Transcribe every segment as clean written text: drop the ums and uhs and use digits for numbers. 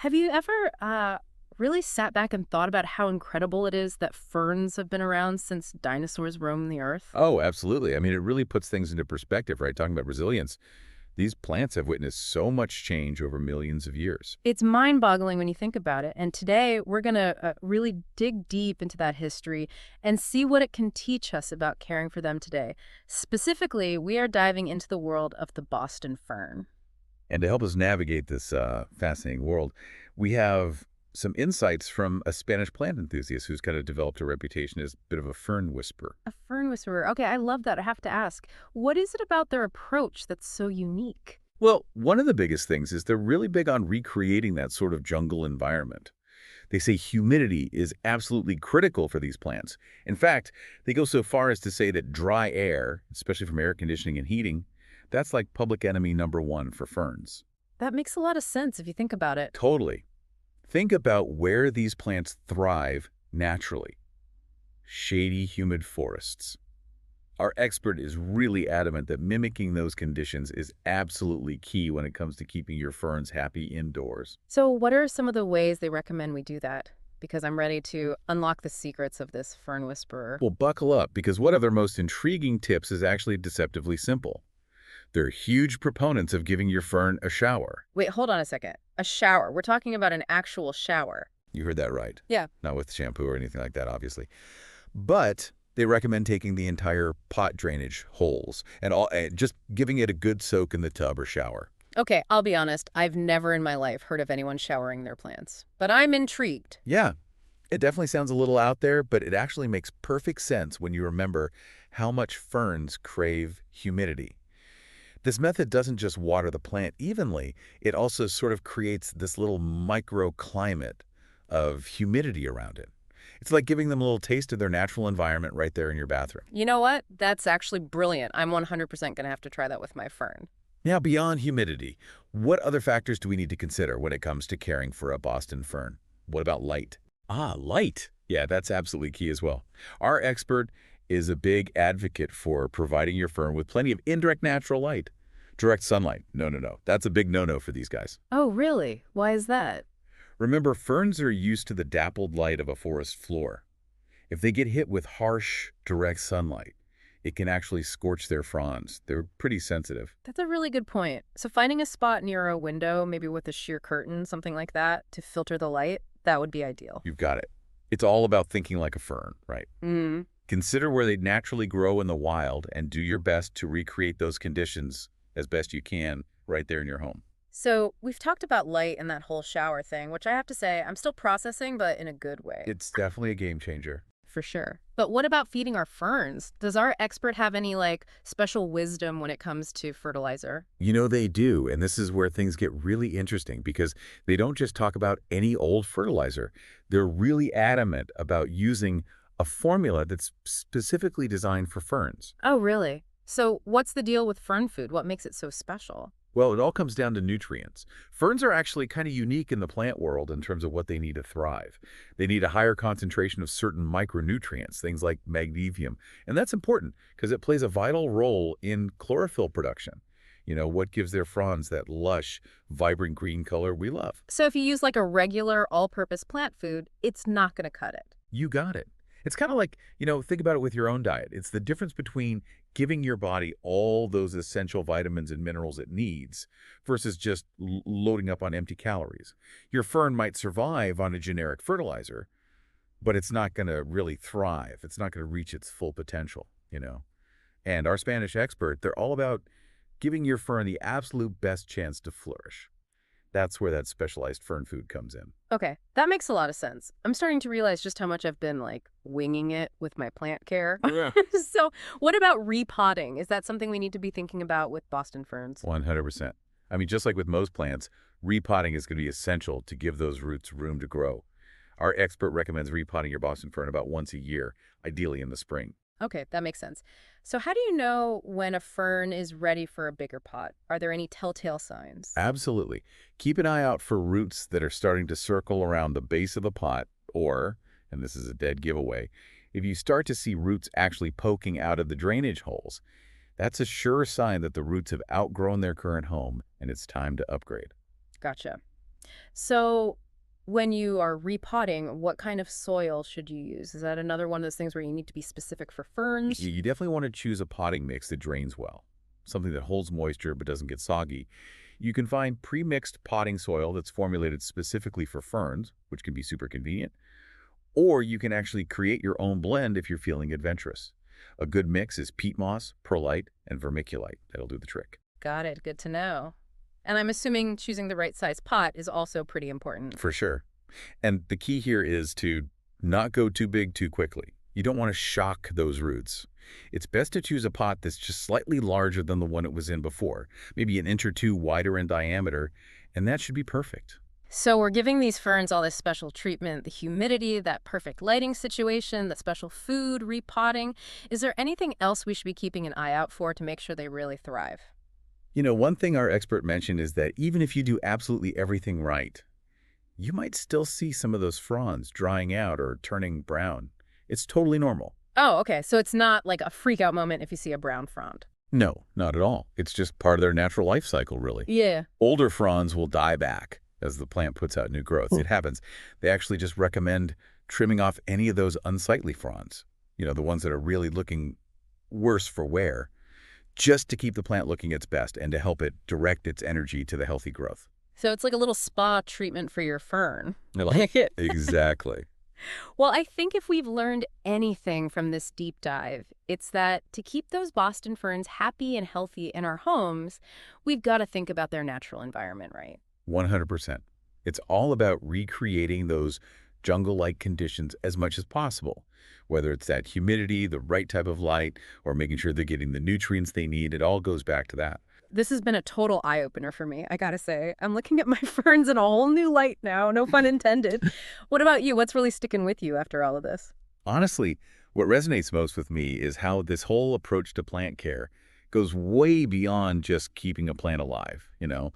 Have you ever really sat back and thought about how incredible it is that ferns have been around since dinosaurs roamed the earth? Oh, absolutely. I mean, it really puts things into perspective, right? Talking about resilience. These plants have witnessed so much change over millions of years. It's mind-boggling when you think about it. And today we're going to really dig deep into that history and see what it can teach us about caring for them today. Specifically, we are diving into the world of the Boston fern. And to help us navigate this fascinating world, we have some insights from a Spanish plant enthusiast who's kind of developed a reputation as a bit of a fern whisperer. A fern whisperer. Okay, I love that. I have to ask, what is it about their approach that's so unique? Well, one of the biggest things is they're really big on recreating that sort of jungle environment. They say humidity is absolutely critical for these plants. In fact, they go so far as to say that dry air, especially from air conditioning and heating, that's like public enemy number one for ferns. That makes a lot of sense if you think about it. Totally. Think about where these plants thrive naturally. Shady, humid forests. Our expert is really adamant that mimicking those conditions is absolutely key when it comes to keeping your ferns happy indoors. So, what are some of the ways they recommend we do that? Because I'm ready to unlock the secrets of this fern whisperer. Well, buckle up, because one of their most intriguing tips is actually deceptively simple. They're huge proponents of giving your fern a shower. Wait, hold on a second. A shower. We're talking about an actual shower. You heard that right. Yeah. Not with shampoo or anything like that, obviously. But they recommend taking the entire pot drainage holes and just giving it a good soak in the tub or shower. Okay, I'll be honest. I've never in my life heard of anyone showering their plants. But I'm intrigued. Yeah, it definitely sounds a little out there, but it actually makes perfect sense when you remember how much ferns crave humidity. This method doesn't just water the plant evenly, it also sort of creates this little microclimate of humidity around it. It's like giving them a little taste of their natural environment right there in your bathroom. You know what? That's actually brilliant. I'm 100% going to have to try that with my fern. Now, beyond humidity, what other factors do we need to consider when it comes to caring for a Boston fern? What about light? Ah, light. Yeah, that's absolutely key as well. Our expert is a big advocate for providing your fern with plenty of indirect natural light. Direct sunlight. No, no, no. That's a big no-no for these guys. Oh, really? Why is that? Remember, ferns are used to the dappled light of a forest floor. If they get hit with harsh, direct sunlight, it can actually scorch their fronds. They're pretty sensitive. That's a really good point. So finding a spot near a window, maybe with a sheer curtain, something like that, to filter the light, that would be ideal. You've got it. It's all about thinking like a fern, right? Mm. Consider where they naturally grow in the wild and do your best to recreate those conditions as best you can right there in your home. So we've talked about light and that whole shower thing, which I have to say I'm still processing, but in a good way. It's definitely a game changer. For sure. But what about feeding our ferns? Does our expert have any special wisdom when it comes to fertilizer? You know they do, and this is where things get really interesting because they don't just talk about any old fertilizer. They're really adamant about using a formula that's specifically designed for ferns. Oh, really? So what's the deal with fern food? What makes it so special? Well, it all comes down to nutrients. Ferns are actually kind of unique in the plant world in terms of what they need to thrive. They need a higher concentration of certain micronutrients, things like magnesium. And that's important because it plays a vital role in chlorophyll production. You know, what gives their fronds that lush, vibrant green color we love. So if you use like a regular all-purpose plant food, it's not going to cut it. You got it. It's kind of like, think about it with your own diet. It's the difference between giving your body all those essential vitamins and minerals it needs versus just loading up on empty calories. Your fern might survive on a generic fertilizer, but it's not going to really thrive. It's not going to reach its full potential. And our Spanish expert, they're all about giving your fern the absolute best chance to flourish. That's where that specialized fern food comes in. Okay, that makes a lot of sense. I'm starting to realize just how much I've been winging it with my plant care. Yeah. So what about repotting? Is that something we need to be thinking about with Boston ferns? 100%. I mean, just like with most plants, repotting is going to be essential to give those roots room to grow. Our expert recommends repotting your Boston fern about once a year, ideally in the spring. Okay, that makes sense. So how do you know when a fern is ready for a bigger pot? Are there any telltale signs? Absolutely. Keep an eye out for roots that are starting to circle around the base of the pot, or, and this is a dead giveaway, if you start to see roots actually poking out of the drainage holes, that's a sure sign that the roots have outgrown their current home and it's time to upgrade. Gotcha. So when you are repotting, what kind of soil should you use? Is that another one of those things where you need to be specific for ferns? You definitely want to choose a potting mix that drains well, something that holds moisture but doesn't get soggy. You can find pre-mixed potting soil that's formulated specifically for ferns, which can be super convenient, or you can actually create your own blend if you're feeling adventurous. A good mix is peat moss, perlite, and vermiculite. That'll do the trick. Got it. Good to know. And I'm assuming choosing the right size pot is also pretty important. For sure. And the key here is to not go too big too quickly. You don't want to shock those roots. It's best to choose a pot that's just slightly larger than the one it was in before, maybe an inch or two wider in diameter, and that should be perfect. So we're giving these ferns all this special treatment, the humidity, that perfect lighting situation, the special food, repotting. Is there anything else we should be keeping an eye out for to make sure they really thrive? One thing our expert mentioned is that even if you do absolutely everything right, you might still see some of those fronds drying out or turning brown. It's totally normal. Oh, okay. So it's not like a freak out moment if you see a brown frond. No, not at all. It's just part of their natural life cycle, really. Yeah. Older fronds will die back as the plant puts out new growth. It happens. They actually just recommend trimming off any of those unsightly fronds, the ones that are really looking worse for wear, just to keep the plant looking its best and to help it direct its energy to the healthy growth. So it's like a little spa treatment for your fern. I Like it. Exactly. Well, I think if we've learned anything from this deep dive, it's that to keep those Boston ferns happy and healthy in our homes, we've got to think about their natural environment, right? 100%. It's all about recreating those jungle-like conditions as much as possible, whether it's that humidity, the right type of light, or making sure they're getting the nutrients they need. It all goes back to that. This has been a total eye-opener for me, I gotta say. I'm looking at my ferns in a whole new light now, no pun intended. What about you? What's really sticking with you after all of this? Honestly, what resonates most with me is how this whole approach to plant care goes way beyond just keeping a plant alive.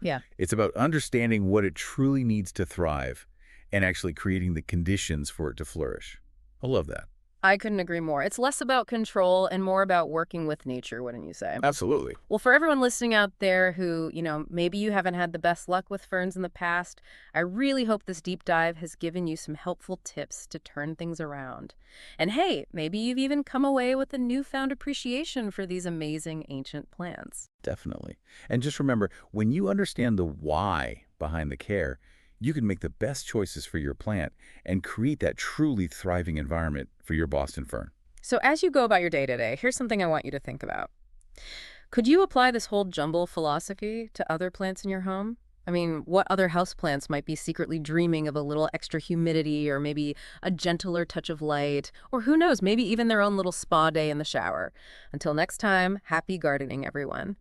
Yeah. It's about understanding what it truly needs to thrive and actually creating the conditions for it to flourish. I love that. I couldn't agree more. It's less about control and more about working with nature, wouldn't you say? Absolutely. Well, for everyone listening out there who, maybe you haven't had the best luck with ferns in the past, I really hope this deep dive has given you some helpful tips to turn things around. And hey, maybe you've even come away with a newfound appreciation for these amazing ancient plants. Definitely. And just remember, when you understand the why behind the care, you can make the best choices for your plant and create that truly thriving environment for your Boston fern. So as you go about your day today, here's something I want you to think about. Could you apply this whole jumble philosophy to other plants in your home? I mean, what other houseplants might be secretly dreaming of a little extra humidity or maybe a gentler touch of light, or who knows, maybe even their own little spa day in the shower. Until next time, happy gardening, everyone.